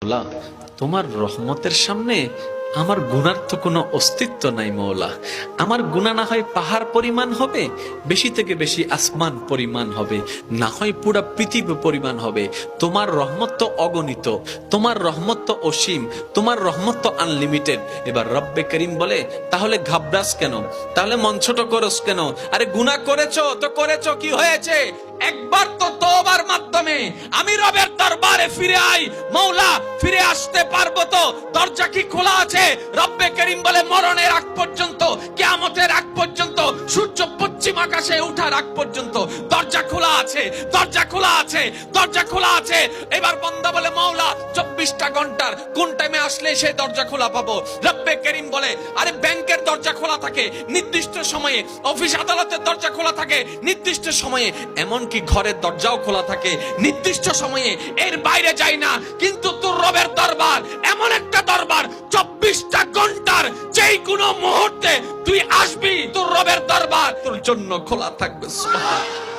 মৌলা, তোমার রহমতের সামনে আমার গুনার তো কোনো অস্তিত্ব নাই মৌলা। আমার গুনাহ না হয় পাহাড় পরিমাণ হবে, বেশি থেকে বেশি আসমান পরিমাণ হবে, না হয় পুরা পৃথিবী পরিমাণ হবে। তোমার রহমত তো অগণিত, তোমার রহমত তো অসীম, তোমার রহমত তো আনলিমিটেড। এবার রব্বে করিম বলে, তাহলে ঘাবড়াস কেন, তাহলে মন ছোট করস কেন? আরে গুনাহ করেছো তো করেছো, কি হয়েছে? একবার তো তওবার মাধ্যমে আমি রবের দরবারে ফিরে আই। মৌলা, ফিরে আসতে পারবো তো? দরজা কি খোলা আছে? রব্বে করিম বলে, মরণের আগ পর্যন্ত, কিয়ামতের আগ পর্যন্ত, সূর্য পশ্চিম আকাশে ওঠার আগ পর্যন্ত দরজা খোলা আছে, দরজা খোলা আছে, দরজা খোলা আছে। এবার বান্দা বলে, মৌলা 24টা ঘন্টার কোন টাইমে আসলে সেই দরজা খোলা পাবো? রব্বে করিম বলে, আরে ব্যাংকের দরজা খোলা থাকে নির্দিষ্ট সময়ে, অফিস আদালতের দরজা খোলা থাকে নির্দিষ্ট সময়ে, এমনকি ঘরের দরজাও খোলা থাকে নির্দিষ্ট সময়ে, এর বাইরে যাই না। কিন্তু তোর রবের দরবার এমন একটা দরবার, 24টা ঘন্টার যেই কোনো মুহূর্তে তুই আসবি, তোর রবের দরবার তোর জন্য খোলা থাকবে। সুবহানাল্লাহ।